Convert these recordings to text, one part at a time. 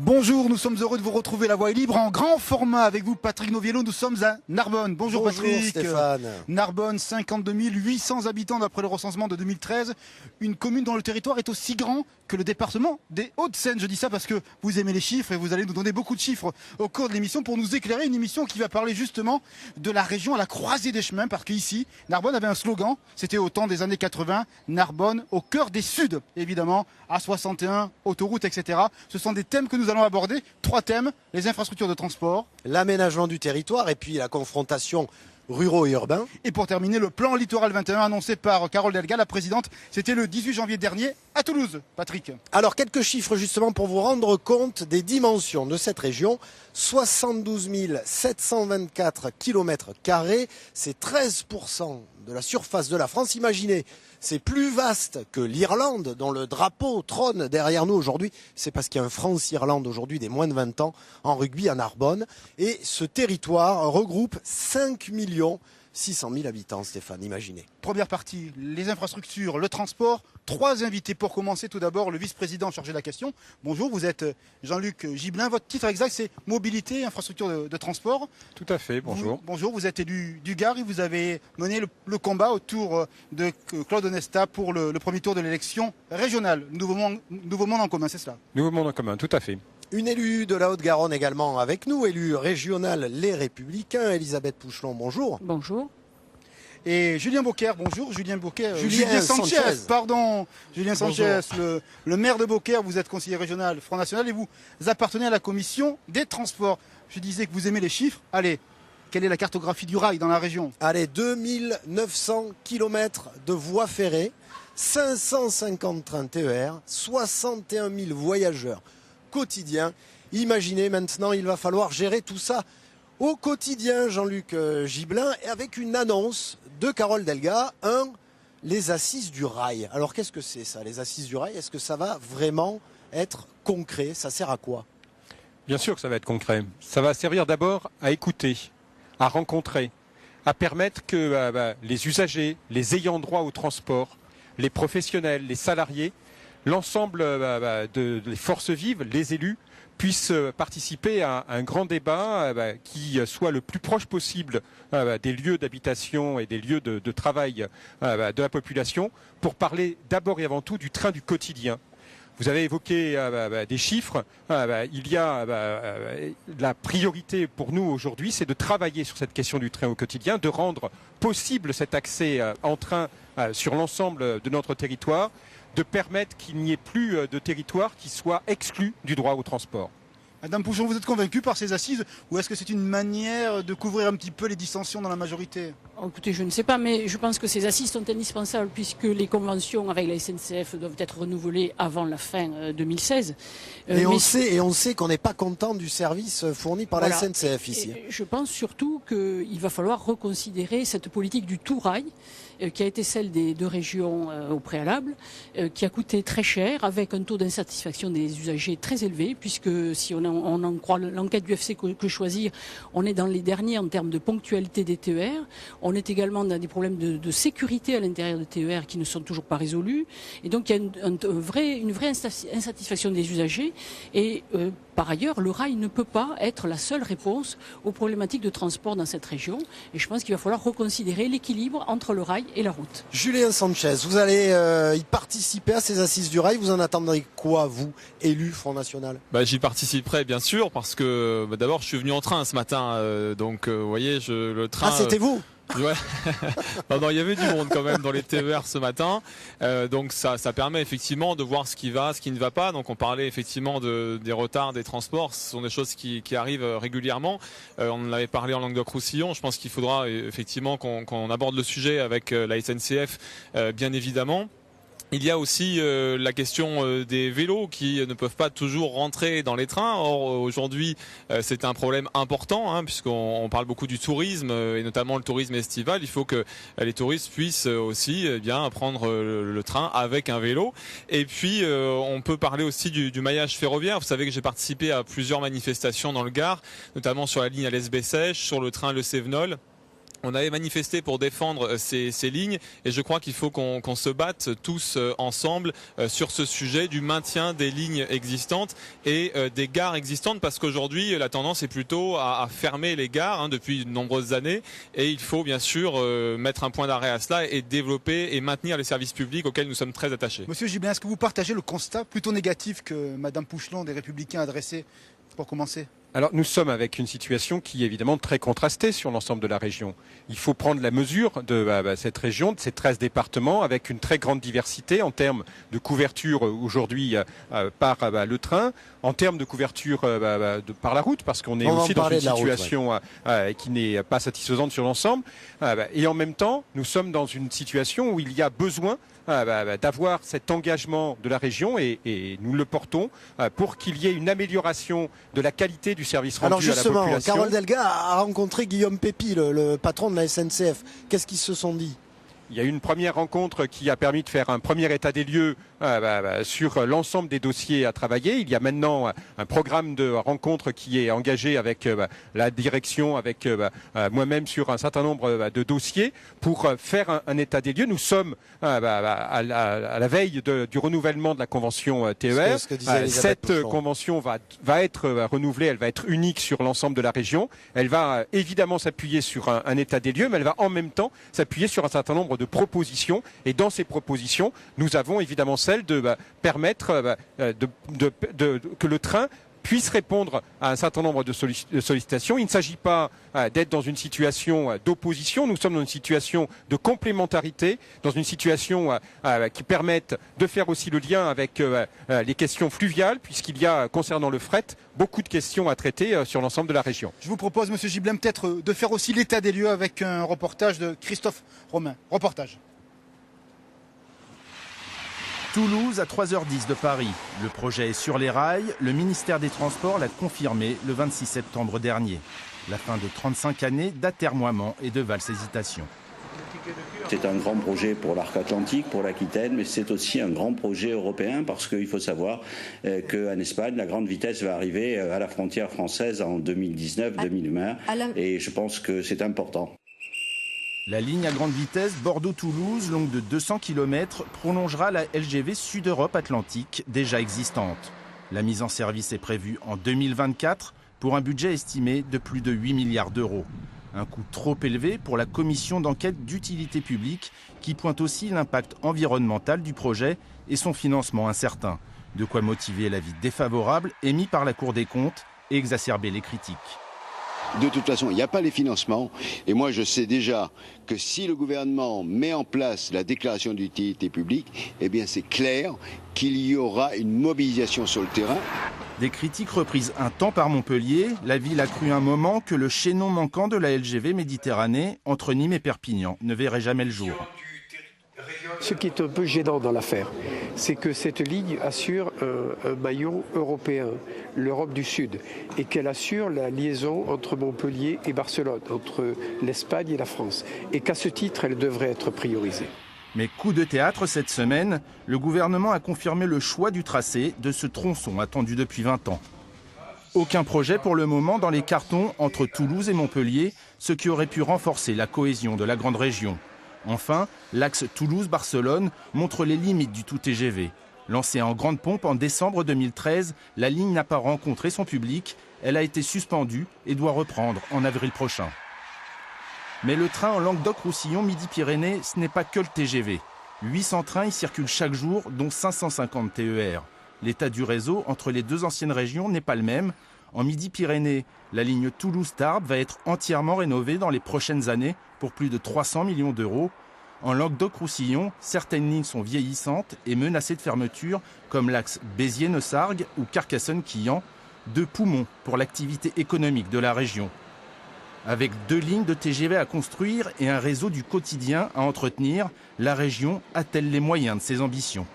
Bonjour, nous sommes heureux de vous retrouver. La Voix est libre en grand format avec vous, Patrick Noviello. Nous sommes à Narbonne. Bonjour Patrick. Stéphane. Narbonne, 52 800 habitants d'après le recensement de 2013. Une commune dont le territoire est aussi grand que le département des Hauts-de-Seine. Je dis ça parce que vous aimez les chiffres et vous allez nous donner beaucoup de chiffres au cours de l'émission pour nous éclairer. Une émission qui va parler justement de la région à la croisée des chemins, parce qu'ici, Narbonne avait un slogan. C'était au temps des années 80, Narbonne au cœur des Suds. Évidemment, A61, autoroute, etc. Ce sont des thèmes que nous allons aborder. 3 thèmes: les infrastructures de transport, l'aménagement du territoire et puis la confrontation ruraux et urbains. Et pour terminer, le plan littoral 21 annoncé par Carole Delga, la présidente. C'était le 18 janvier dernier à Toulouse. Patrick. Alors quelques chiffres justement pour vous rendre compte des dimensions de cette région. 72 724 km², c'est 13% de la surface de la France. Imaginez, c'est plus vaste que l'Irlande, dont le drapeau trône derrière nous aujourd'hui. C'est parce qu'il y a un France-Irlande aujourd'hui des moins de 20 ans en rugby à Narbonne. Et ce territoire regroupe 5 600 000 habitants, Stéphane, imaginez. Première partie, les infrastructures, le transport. 3 invités pour commencer. Tout d'abord, le vice-président chargé de la question. Bonjour, vous êtes Jean-Luc Gibelin. Votre titre exact, c'est mobilité, infrastructure de transport. Tout à fait, bonjour. Bonjour, vous êtes élu du Gard et vous avez mené le combat autour de Claude Onesta pour le premier tour de l'élection régionale. Nouveau monde en commun, c'est cela? Nouveau monde en commun, tout à fait. Une élue de la Haute-Garonne également avec nous, élue régionale Les Républicains, Elisabeth Pouchelon, bonjour. Bonjour. Et Julien Beaucaire, bonjour. Julien Sanchez. Pardon. Julien Sanchez, Bonjour. le maire de Beaucaire, vous êtes conseiller régional Front National et vous appartenez à la commission des transports. Je disais que vous aimez les chiffres. Allez, quelle est la cartographie du rail dans la région? Allez, 2900 km de voies ferrées, 550 trains TER, 61 000 voyageurs quotidiens. Imaginez maintenant, il va falloir gérer tout ça au quotidien, Jean-Luc Gibelin, et avec une annonce de Carole Delga, les assises du rail. Alors qu'est-ce que c'est ça, les assises du rail? Est-ce que ça va vraiment être concret? Ça sert à quoi? Bien sûr que ça va être concret. Ça va servir d'abord à écouter, à rencontrer, à permettre que les usagers, les ayants droit au transport, les professionnels, les salariés, l'ensemble des forces vives, les élus, puissent participer à un grand débat qui soit le plus proche possible des lieux d'habitation et des lieux de travail de la population, pour parler d'abord et avant tout du train du quotidien. Vous avez évoqué des chiffres. Il y a la priorité pour nous aujourd'hui, c'est de travailler sur cette question du train au quotidien, de rendre possible cet accès en train sur l'ensemble de notre territoire, de permettre qu'il n'y ait plus de territoire qui soit exclu du droit au transport. Madame Pouchon, vous êtes convaincue par ces assises ou est-ce que c'est une manière de couvrir un petit peu les dissensions dans la majorité? Écoutez, je ne sais pas, mais je pense que ces assises sont indispensables puisque les conventions avec la SNCF doivent être renouvelées avant la fin 2016. On sait qu'on n'est pas content du service fourni par la SNCF ici. Je pense surtout qu'il va falloir reconsidérer cette politique du tout rail qui a été celle des 2 régions au préalable, qui a coûté très cher, avec un taux d'insatisfaction des usagers très élevé, puisque si on en croit l'enquête du FC que choisir, on est dans les derniers en termes de ponctualité des TER. On est également dans des problèmes de sécurité à l'intérieur des TER qui ne sont toujours pas résolus. Et donc il y a une vraie insatisfaction des usagers. Et par ailleurs, le rail ne peut pas être la seule réponse aux problématiques de transport dans cette région. Et je pense qu'il va falloir reconsidérer l'équilibre entre le rail et la route. Julien Sanchez, vous allez y participer à ces assises du rail. Vous en attendrez quoi, vous, élu Front National? J'y participerai bien sûr parce que d'abord je suis venu en train ce matin. Donc vous voyez, le train... Ah, c'était vous? Ouais. non, il y avait du monde quand même dans les TER ce matin. Donc ça permet effectivement de voir ce qui va, ce qui ne va pas. Donc on parlait effectivement des retards des transports. Ce sont des choses qui arrivent régulièrement. On en avait parlé en Languedoc-Roussillon. Je pense qu'il faudra effectivement qu'on aborde le sujet avec la SNCF, bien évidemment. Il y a aussi la question des vélos qui ne peuvent pas toujours rentrer dans les trains. Or aujourd'hui c'est un problème important puisqu'on parle beaucoup du tourisme et notamment le tourisme estival. Il faut que les touristes puissent aussi prendre le train avec un vélo. Et puis on peut parler aussi du maillage ferroviaire. Vous savez que j'ai participé à plusieurs manifestations dans le Gard, notamment sur la ligne Alès-Bessèges, sur le train Le Cévenol. On avait manifesté pour défendre ces lignes et je crois qu'il faut qu'on se batte tous ensemble sur ce sujet du maintien des lignes existantes et des gares existantes, parce qu'aujourd'hui la tendance est plutôt à fermer les gares depuis de nombreuses années, et il faut bien sûr mettre un point d'arrêt à cela et développer et maintenir les services publics auxquels nous sommes très attachés. Monsieur Gibelin, est-ce que vous partagez le constat plutôt négatif que Madame Pouchelon des Républicains a dressé pour commencer ? Alors nous sommes avec une situation qui est évidemment très contrastée sur l'ensemble de la région. Il faut prendre la mesure de cette région, de ces 13 départements, avec une très grande diversité en termes de couverture aujourd'hui par le train, en termes de couverture par la route, parce qu'on est aussi dans une situation qui n'est pas satisfaisante sur l'ensemble. Et en même temps, nous sommes dans une situation où il y a besoin d'avoir cet engagement de la région et nous le portons pour qu'il y ait une amélioration de la qualité du service rendu à la population. Alors justement, Carole Delga a rencontré Guillaume Pépi, le patron de la SNCF. Qu'est-ce qu'ils se sont dit ? Il y a eu une première rencontre qui a permis de faire un premier état des lieux sur l'ensemble des dossiers à travailler. Il y a maintenant un programme de rencontres qui est engagé avec la direction, avec moi-même sur un certain nombre de dossiers pour faire un état des lieux. Nous sommes à la veille du renouvellement de la convention TER. Cette convention va être renouvelée, elle va être unique sur l'ensemble de la région. Elle va évidemment s'appuyer sur un état des lieux, mais elle va en même temps s'appuyer sur un certain nombre de propositions. Et dans ces propositions, nous avons évidemment celle de permettre que le train puisse répondre à un certain nombre de sollicitations. Il ne s'agit pas d'être dans une situation d'opposition, nous sommes dans une situation de complémentarité, dans une situation qui permette de faire aussi le lien avec les questions fluviales, puisqu'il y a, concernant le fret, beaucoup de questions à traiter sur l'ensemble de la région. Je vous propose, Monsieur Gibelin, peut-être de faire aussi l'état des lieux avec un reportage de Christophe Romain. Reportage. Toulouse à 3h10 de Paris. Le projet est sur les rails. Le ministère des Transports l'a confirmé le 26 septembre dernier. La fin de 35 années d'atermoiement et de valses hésitations. C'est un grand projet pour l'arc atlantique, pour l'Aquitaine, mais c'est aussi un grand projet européen parce qu'il faut savoir qu'en Espagne, la grande vitesse va arriver à la frontière française en 2019-2020 et je pense que c'est important. La ligne à grande vitesse Bordeaux-Toulouse, longue de 200 km, prolongera la LGV Sud-Europe-Atlantique déjà existante. La mise en service est prévue en 2024 pour un budget estimé de plus de 8 milliards d'euros. Un coût trop élevé pour la commission d'enquête d'utilité publique qui pointe aussi l'impact environnemental du projet et son financement incertain. De quoi motiver l'avis défavorable émis par la Cour des comptes et exacerber les critiques. De toute façon, il n'y a pas les financements. Et moi, je sais déjà que si le gouvernement met en place la déclaration d'utilité publique, eh bien, c'est clair qu'il y aura une mobilisation sur le terrain. Des critiques reprises un temps par Montpellier, la ville a cru un moment que le chaînon manquant de la LGV Méditerranée entre Nîmes et Perpignan ne verrait jamais le jour. Ce qui est un peu gênant dans l'affaire, c'est que cette ligne assure un maillon européen, l'Europe du Sud, et qu'elle assure la liaison entre Montpellier et Barcelone, entre l'Espagne et la France, et qu'à ce titre, elle devrait être priorisée. Mais coup de théâtre cette semaine, le gouvernement a confirmé le choix du tracé de ce tronçon attendu depuis 20 ans. Aucun projet pour le moment dans les cartons entre Toulouse et Montpellier, ce qui aurait pu renforcer la cohésion de la grande région. Enfin, l'axe Toulouse-Barcelone montre les limites du tout TGV. Lancée en grande pompe en décembre 2013, la ligne n'a pas rencontré son public. Elle a été suspendue et doit reprendre en avril prochain. Mais le train en Languedoc-Roussillon Midi-Pyrénées, ce n'est pas que le TGV. 800 trains y circulent chaque jour, dont 550 TER. L'état du réseau entre les deux anciennes régions n'est pas le même. En Midi-Pyrénées, la ligne Toulouse-Tarbes va être entièrement rénovée dans les prochaines années pour plus de 300 millions d'euros. En Languedoc-Roussillon, certaines lignes sont vieillissantes et menacées de fermeture, comme l'axe Béziers-Neussargues ou Carcassonne-Quillan, deux poumons pour l'activité économique de la région. Avec 2 lignes de TGV à construire et un réseau du quotidien à entretenir, la région a-t-elle les moyens de ses ambitions ?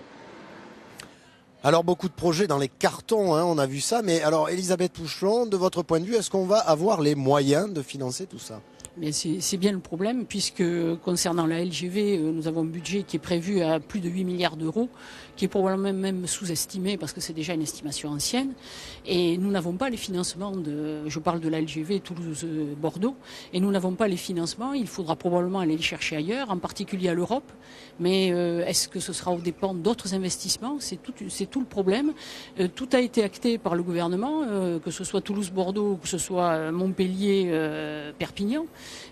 Alors beaucoup de projets dans les cartons, on a vu ça. Mais alors Elisabeth Pouchelon, de votre point de vue, est-ce qu'on va avoir les moyens de financer tout ça ? Mais c'est bien le problème, puisque concernant la LGV, nous avons un budget qui est prévu à plus de 8 milliards d'euros, qui est probablement même sous-estimé, parce que c'est déjà une estimation ancienne. Et nous n'avons pas les financements je parle de la LGV Toulouse-Bordeaux, et nous n'avons pas les financements. Il faudra probablement aller les chercher ailleurs, en particulier à l'Europe. Mais est-ce que ce sera aux dépens d'autres investissements? C'est tout le problème. Tout a été acté par le gouvernement, que ce soit Toulouse-Bordeaux, que ce soit Montpellier-Perpignan.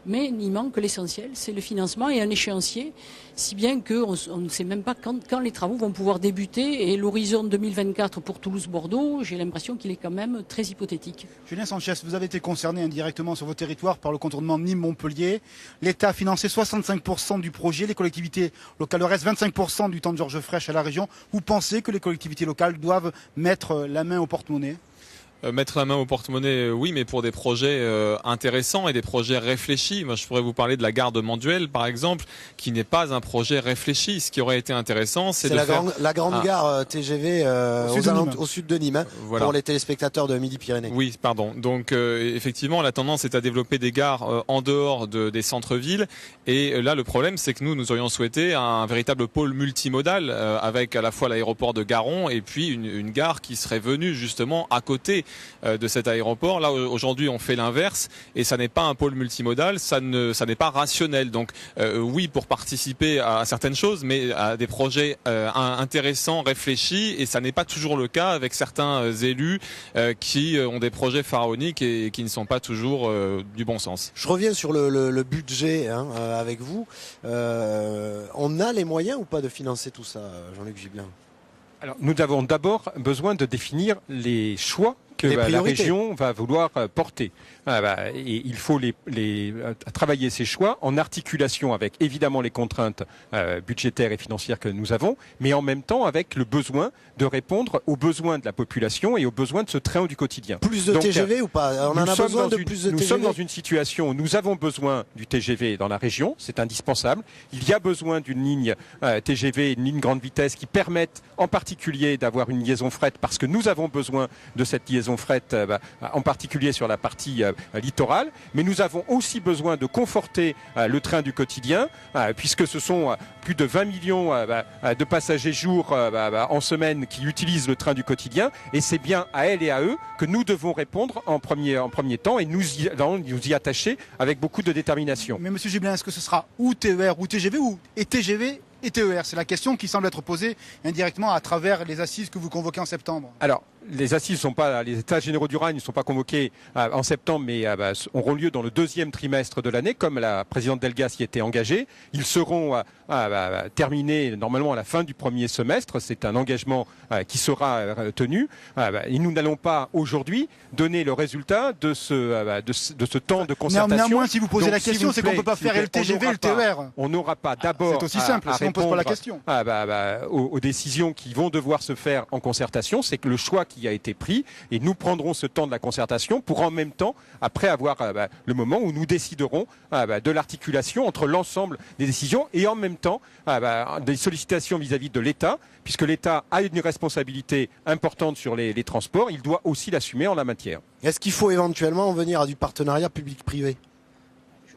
Mais il manque l'essentiel, c'est le financement et un échéancier, si bien qu'on ne sait même pas quand les travaux vont pouvoir débuter. Et l'horizon 2024 pour Toulouse-Bordeaux, j'ai l'impression qu'il est quand même très hypothétique. Julien Sanchez, vous avez été concerné indirectement sur vos territoires par le contournement Nîmes-Montpellier. L'État a financé 65% du projet, les collectivités locales restent 25% du temps de Georges Frêche à la région. Vous pensez que les collectivités locales doivent mettre la main au porte-monnaie ? Mettre la main au porte-monnaie, oui, mais pour des projets intéressants et des projets réfléchis. Moi, je pourrais vous parler de la gare de Manduel, par exemple, qui n'est pas un projet réfléchi. Ce qui aurait été intéressant, c'est de faire la grande gare TGV au sud de Nîmes, voilà. Pour les téléspectateurs de Midi-Pyrénées. Oui, pardon. Donc, effectivement, la tendance est à développer des gares en dehors des centres-villes. Et là, le problème, c'est que nous aurions souhaité un véritable pôle multimodal avec à la fois l'aéroport de Garon et puis une gare qui serait venue justement à côté de cet aéroport. Là, aujourd'hui, on fait l'inverse et ça n'est pas un pôle multimodal, ça n'est pas rationnel. Donc, oui, pour participer à certaines choses, mais à des projets intéressants, réfléchis, et ça n'est pas toujours le cas avec certains élus qui ont des projets pharaoniques et qui ne sont pas toujours du bon sens. Je reviens sur le budget avec vous. On a les moyens ou pas de financer tout ça, Jean-Luc Gibelin ? Alors, nous avons d'abord besoin de définir les choix que la région va vouloir porter. Et il faut travailler ces choix en articulation avec évidemment les contraintes budgétaires et financières que nous avons, mais en même temps avec le besoin de répondre aux besoins de la population et aux besoins de ce train du quotidien. Plus de TGV ou pas ? On en a besoin de plus de TGV ? Nous sommes dans une situation où nous avons besoin du TGV dans la région, c'est indispensable. Il y a besoin d'une ligne TGV, une ligne grande vitesse qui permette en particulier d'avoir une liaison fret, parce que nous avons besoin de cette liaison fret, en particulier sur la partie littorale, mais nous avons aussi besoin de conforter le train du quotidien, puisque ce sont plus de 20 millions de passagers jour en semaine qui utilisent le train du quotidien, et c'est bien à elles et à eux que nous devons répondre en premier temps, et nous y attacher avec beaucoup de détermination. Mais Monsieur Gibelin, est-ce que ce sera ou TER ou TGV ou TGV et TER? C'est la question qui semble être posée indirectement à travers les assises que vous convoquez en septembre. Alors, les assises sont pas, les états généraux du rail ne sont pas convoqués en septembre, mais auront lieu dans le deuxième trimestre de l'année, comme la présidente Delgas y était engagée. Ils seront terminés normalement à la fin du premier semestre. C'est un engagement qui sera tenu. Et nous n'allons pas aujourd'hui donner le résultat de ce temps de concertation. Néanmoins, si vous posez la question, c'est qu'on ne peut pas faire le TGV et le TER. On n'aura pas d'abord c'est aussi simple, si on ne pose pas la question. Aux décisions qui vont devoir se faire en concertation. C'est que le choix qui a été pris, et nous prendrons ce temps de la concertation pour en même temps, après avoir le moment où nous déciderons de l'articulation entre l'ensemble des décisions et en même temps des sollicitations vis-à-vis de l'État, puisque l'État a une responsabilité importante sur les transports, il doit aussi l'assumer en la matière. Est-ce qu'il faut éventuellement en venir à du partenariat public-privé ?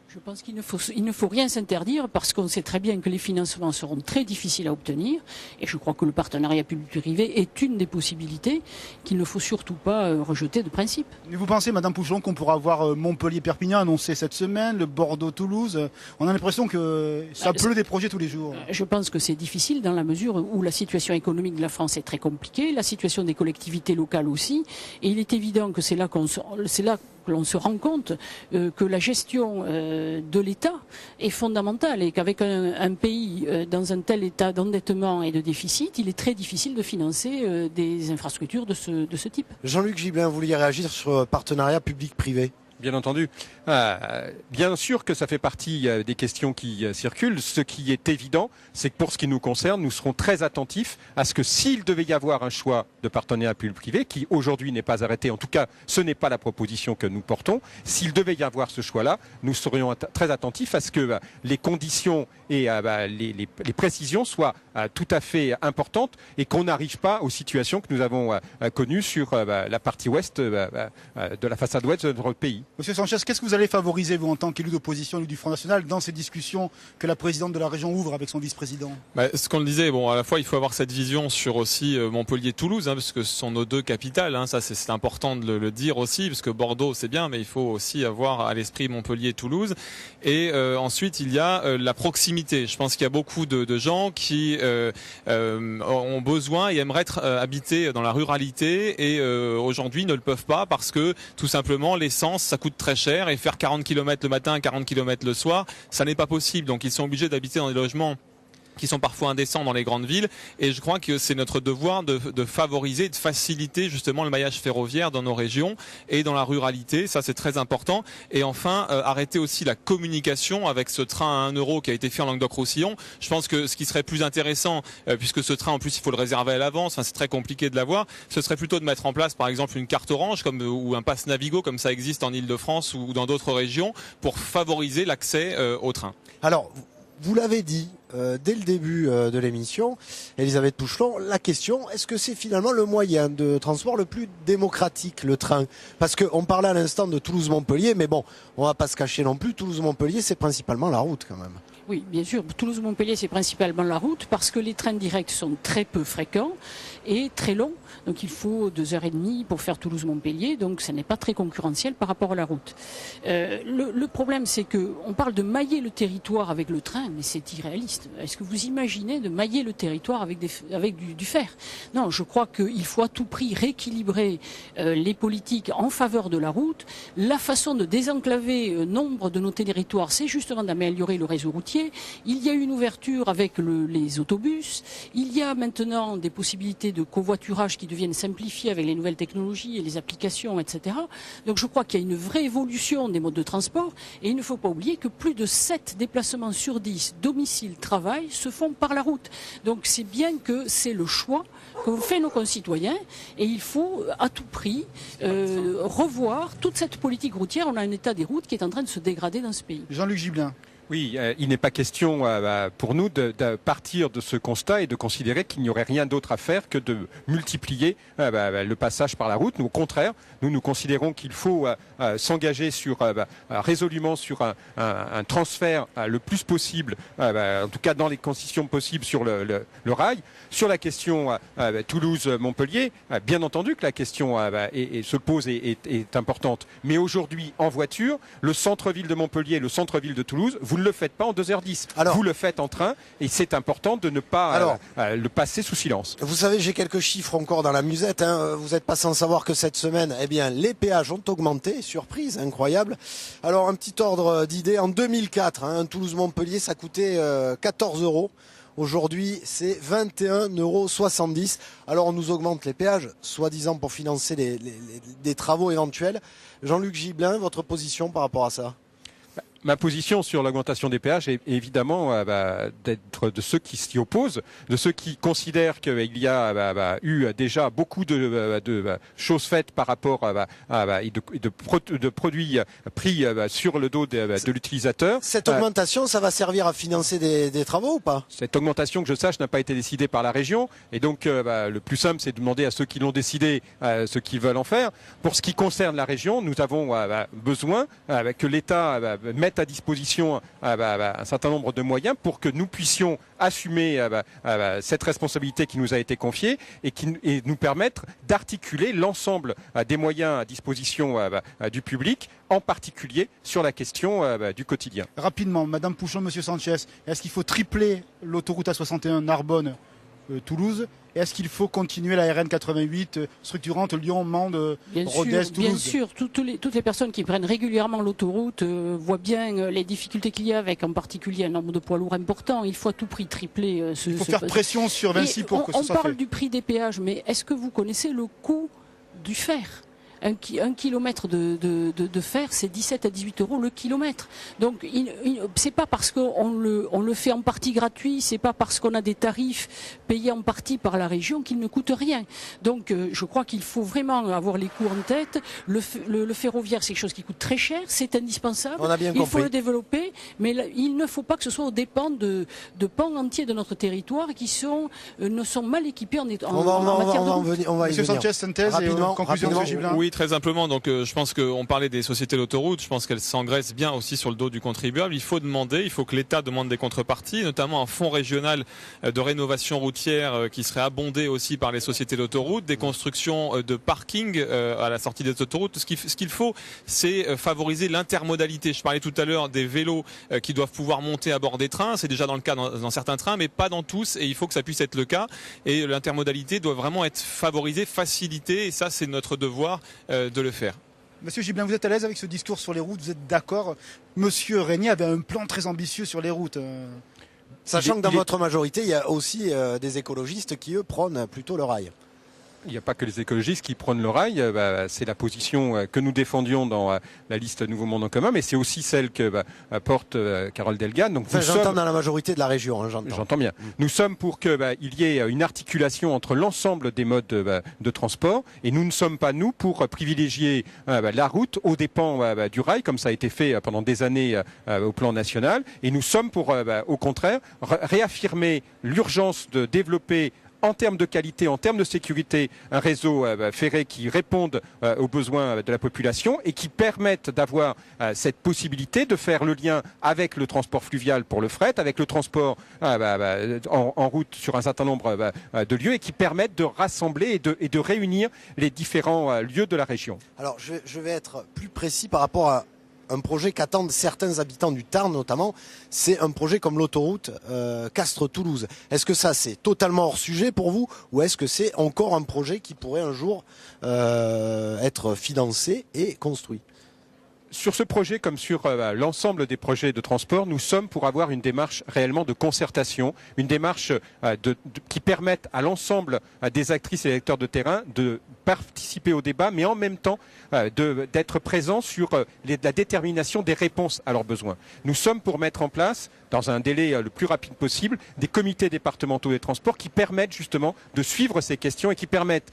Je pense qu'il ne faut rien s'interdire, parce qu'on sait très bien que les financements seront très difficiles à obtenir, et je crois que le partenariat public-privé est une des possibilités qu'il ne faut surtout pas rejeter de principe. Mais vous pensez, Madame Pouchon, qu'on pourra avoir Montpellier-Perpignan annoncé cette semaine, le Bordeaux-Toulouse? On a l'impression que ça pleut des projets tous les jours. Je pense que c'est difficile dans la mesure où la situation économique de la France est très compliquée, la situation des collectivités locales aussi, et il est évident que c'est là que l'on se rend compte que la gestion de l'État est fondamentale, et qu'avec un pays dans un tel état d'endettement et de déficit, il est très difficile de financer des infrastructures de ce type. Jean-Luc Gibelin, vous vouliez réagir sur le partenariat public-privé ? Bien entendu. Bien sûr que ça fait partie des questions qui circulent. Ce qui est évident, c'est que pour ce qui nous concerne, nous serons très attentifs à ce que s'il devait y avoir un choix de partenariat public-privé, qui aujourd'hui n'est pas arrêté, en tout cas ce n'est pas la proposition que nous portons, s'il devait y avoir ce choix-là, nous serions très attentifs à ce que les conditions et les précisions soient tout à fait importantes, et qu'on n'arrive pas aux situations que nous avons connues sur la partie ouest de la façade ouest de notre pays. Monsieur Sanchez, qu'est-ce que vous allez favoriser, vous, en tant qu'élu d'opposition, élu du Front National, dans ces discussions que la présidente de la région ouvre avec son vice-président? Ce qu'on le disait, bon, à la fois il faut avoir cette vision sur aussi Montpellier-Toulouse, parce que ce sont nos deux capitales, ça c'est important de le dire aussi, parce que Bordeaux c'est bien, mais il faut aussi avoir à l'esprit Montpellier-Toulouse. Et ensuite il y a la proximité. Je pense qu'il y a beaucoup de gens qui ont besoin et aimeraient habiter dans la ruralité et aujourd'hui ne le peuvent pas parce que tout simplement l'essence ça coûte très cher et faire 40 km le matin, 40 km le soir, ça n'est pas possible. Donc ils sont obligés d'habiter dans des logements qui sont parfois indécents dans les grandes villes, et je crois que c'est notre devoir de favoriser, de faciliter justement le maillage ferroviaire dans nos régions et dans la ruralité, ça c'est très important. Et enfin, arrêter aussi la communication avec ce train à 1 euro qui a été fait en Languedoc-Roussillon. Je pense que ce qui serait plus intéressant, puisque ce train en plus il faut le réserver à l'avance, c'est très compliqué de l'avoir, ce serait plutôt de mettre en place par exemple une carte orange ou un pass Navigo comme ça existe en Île-de-France ou dans d'autres régions pour favoriser l'accès au train. Alors, vous l'avez dit dès le début de l'émission, Elisabeth Pouchelon, la question, est-ce que c'est finalement le moyen de transport le plus démocratique, le train? Parce qu'on parlait à l'instant de Toulouse-Montpellier, mais bon, on va pas se cacher non plus, Toulouse-Montpellier, c'est principalement la route quand même. Oui, bien sûr. Toulouse-Montpellier, c'est principalement la route parce que les trains directs sont très peu fréquents et très longs. Donc il faut 2h30 pour faire Toulouse-Montpellier. Donc ça n'est pas très concurrentiel par rapport à la route. Le problème, c'est que on parle de mailler le territoire avec le train, mais c'est irréaliste. Est-ce que vous imaginez de mailler le territoire avec du fer? Non, je crois qu'il faut à tout prix rééquilibrer les politiques en faveur de la route. La façon de désenclaver nombre de nos territoires, c'est justement d'améliorer le réseau routier. Il y a une ouverture avec les autobus. Il y a maintenant des possibilités de covoiturage qui deviennent simplifiées avec les nouvelles technologies et les applications, etc. Donc je crois qu'il y a une vraie évolution des modes de transport. Et il ne faut pas oublier que plus de 7 déplacements sur 10, domicile-travail, se font par la route. Donc c'est bien que c'est le choix qu'ont fait nos concitoyens. Et il faut à tout prix revoir toute cette politique routière. On a un état des routes qui est en train de se dégrader dans ce pays. Jean-Luc Gibelin. Oui, il n'est pas question pour nous de partir de ce constat et de considérer qu'il n'y aurait rien d'autre à faire que de multiplier le passage par la route. Nous, au contraire, nous considérons qu'il faut s'engager résolument sur un transfert le plus possible, en tout cas dans les conditions possibles sur le rail. Sur la question Toulouse-Montpellier, bien entendu que la question se pose et est importante. Mais aujourd'hui, en voiture, le centre-ville de Montpellier et le centre-ville de Toulouse, vous ne le faites pas en 2h10. Vous le faites en train et c'est important de ne pas le passer sous silence. Vous savez, j'ai quelques chiffres encore dans la musette. Vous n'êtes pas sans savoir que cette semaine, les péages ont augmenté. Surprise, incroyable. Alors, un petit ordre d'idée. En 2004, un Toulouse-Montpellier, ça coûtait 14 €. Aujourd'hui, c'est 21,70 €. Alors, on nous augmente les péages, soi-disant pour financer des travaux éventuels. Jean-Luc Gibelin, votre position par rapport à ça? Ma position sur l'augmentation des péages est évidemment d'être de ceux qui s'y opposent, de ceux qui considèrent qu'il y a eu déjà beaucoup de choses faites par rapport de produits pris sur le dos de l'utilisateur. Cette augmentation, ça va servir à financer des travaux ou pas? Cette augmentation, que je sache, n'a pas été décidée par la région. Et donc, le plus simple, c'est de demander à ceux qui l'ont décidé ce qu'ils veulent en faire. Pour ce qui concerne la région, nous avons besoin que l'État mette à disposition un certain nombre de moyens pour que nous puissions assumer cette responsabilité qui nous a été confiée et nous permettre d'articuler l'ensemble des moyens à disposition du public, en particulier sur la question du quotidien. Rapidement, Madame Pouchelon, Monsieur Sanchez, est-ce qu'il faut tripler l'autoroute A61 Narbonne Toulouse? Est-ce qu'il faut continuer la RN 88 structurante Lyon, Mende, Rodez, Toulouse? Bien sûr, toutes les personnes qui prennent régulièrement l'autoroute voient bien les difficultés qu'il y a avec en particulier un nombre de poids lourds important. Il faut à tout prix tripler Il faut faire pression sur Vinci pour que ce soit fait. On parle du prix des péages, mais est-ce que vous connaissez le coût du fer? Un kilomètre de fer, c'est 17 à 18 € le kilomètre. Donc, c'est pas parce qu'on le fait en partie gratuit, c'est pas parce qu'on a des tarifs payés en partie par la région qu'il ne coûte rien. Donc, je crois qu'il faut vraiment avoir les coûts en tête. Le ferroviaire, c'est quelque chose qui coûte très cher, c'est indispensable. On a bien compris. Il faut le développer, mais il ne faut pas que ce soit aux dépens de pans entiers de notre territoire qui ne sont mal équipés en matière de route. On va y Monsieur venir. Sanchez, synthèse et conclusion de Monsieur Gibelin. Oui, très simplement. Donc, je pense qu'on parlait des sociétés d'autoroute. Je pense qu'elles s'engraissent bien aussi sur le dos du contribuable. Il faut que l'État demande des contreparties, notamment un fonds régional de rénovation routière qui serait abondé aussi par les sociétés d'autoroute, des constructions de parking à la sortie des autoroutes. Ce qu'il faut, c'est favoriser l'intermodalité. Je parlais tout à l'heure des vélos qui doivent pouvoir monter à bord des trains. C'est déjà dans le cas dans certains trains, mais pas dans tous. Et il faut que ça puisse être le cas. Et l'intermodalité doit vraiment être favorisée, facilitée. Et ça, c'est notre devoir de le faire. Monsieur Gibelin, vous êtes à l'aise avec ce discours sur les routes? Vous êtes d'accord? Monsieur Régnier avait un plan très ambitieux sur les routes. Sachant que dans votre majorité, il y a aussi des écologistes qui, eux, prônent plutôt le rail. Il n'y a pas que les écologistes qui prônent le rail. C'est la position que nous défendions dans la liste Nouveau Monde en commun, mais c'est aussi celle que porte Carole Delga. Donc j'entends dans la majorité de la région. J'entends bien. Nous sommes pour qu'il y ait une articulation entre l'ensemble des modes de transport, et nous ne sommes pas, nous, pour privilégier la route aux dépens du rail, comme ça a été fait pendant des années au plan national. Et nous sommes pour, au contraire, réaffirmer l'urgence de développer en termes de qualité, en termes de sécurité, un réseau ferré qui réponde aux besoins de la population et qui permette d'avoir cette possibilité de faire le lien avec le transport fluvial pour le fret, avec le transport en route sur un certain nombre de lieux, et qui permettent de rassembler et de réunir les différents lieux de la région. Alors je vais être plus précis par rapport à un projet qu'attendent certains habitants du Tarn notamment, c'est un projet comme l'autoroute Castres-Toulouse. Est-ce que ça c'est totalement hors sujet pour vous, ou est-ce que c'est encore un projet qui pourrait un jour être financé et construit? Sur ce projet, comme sur l'ensemble des projets de transport, nous sommes pour avoir une démarche réellement de concertation, une démarche qui permette à l'ensemble des actrices et des acteurs de terrain de participer au débat, mais en même temps d'être présents sur la détermination des réponses à leurs besoins. Nous sommes pour mettre en place, dans un délai le plus rapide possible, des comités départementaux des transports qui permettent justement de suivre ces questions et qui permettent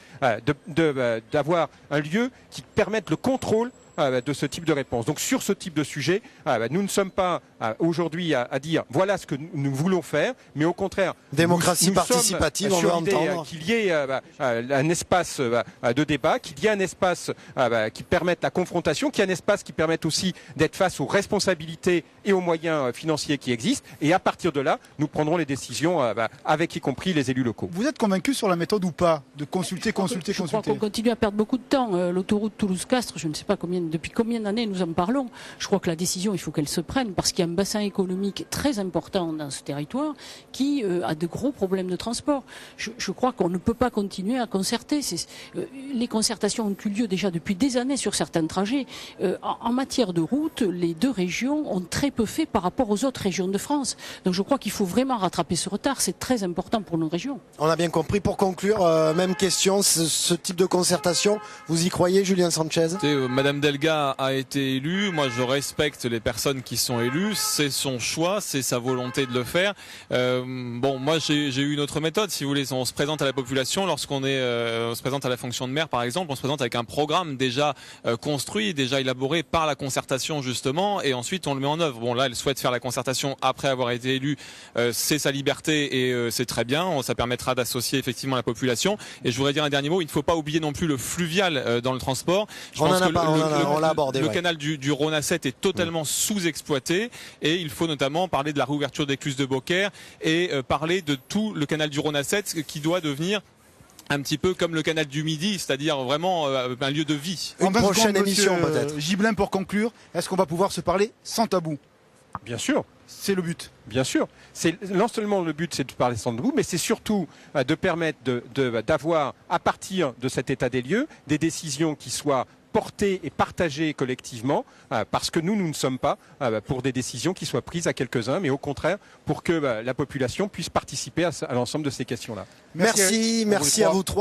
d'avoir un lieu qui permette le contrôle de ce type de réponse. Donc sur ce type de sujet, nous ne sommes pas aujourd'hui à dire voilà ce que nous voulons faire, mais au contraire, démocratie participative, on veut entendre qu'il y ait un espace de débat, qu'il y ait un espace qui permette la confrontation, qu'il y ait un espace qui permette aussi d'être face aux responsabilités et aux moyens financiers qui existent, et à partir de là, nous prendrons les décisions avec y compris les élus locaux. Vous êtes convaincu sur la méthode ou pas de consulter? Je crois qu'on continue à perdre beaucoup de temps. L'autoroute Toulouse-Castres, je ne sais pas depuis combien d'années nous en parlons. Je crois que la décision, il faut qu'elle se prenne, parce qu'il y a un bassin économique très important dans ce territoire qui a de gros problèmes de transport. Je crois qu'on ne peut pas continuer à concerter. Les concertations ont eu lieu déjà depuis des années sur certains trajets. En matière de route, les deux régions ont très peu fait par rapport aux autres régions de France. Donc je crois qu'il faut vraiment rattraper ce retard. C'est très important pour nos régions. On a bien compris. Pour conclure, même question, ce type de concertation, vous y croyez, Julien Sanchez? Madame Delga a été élue. Moi, je respecte les personnes qui sont élues. C'est son choix, c'est sa volonté de le faire. Moi, j'ai eu une autre méthode, si vous voulez. On se présente à la population lorsqu'on se présente à la fonction de maire, par exemple. On se présente avec un programme déjà construit, déjà élaboré par la concertation, justement, et ensuite on le met en œuvre. Bon, là, elle souhaite faire la concertation après avoir été élue. C'est sa liberté et c'est très bien. Ça permettra d'associer effectivement la population. Et je voudrais dire un dernier mot. Il ne faut pas oublier non plus le fluvial dans le transport. Le canal du Rhône à 7 est totalement sous-exploité, et il faut notamment parler de la réouverture des cluses de Beaucaire et parler de tout le canal du Rhône à 7 qui doit devenir un petit peu comme le canal du Midi, c'est-à-dire vraiment un lieu de vie. Une prochaine émission peut-être. Gibelin, pour conclure, est-ce qu'on va pouvoir se parler sans tabou? Bien sûr. C'est le but. Bien sûr. Non seulement le but, c'est de parler sans tabou, mais c'est surtout de permettre d'avoir, à partir de cet état des lieux, des décisions qui soient portées et partagées collectivement, parce que nous ne sommes pas pour des décisions qui soient prises à quelques-uns, mais au contraire pour que la population puisse participer à l'ensemble de ces questions-là. Merci à vous trois.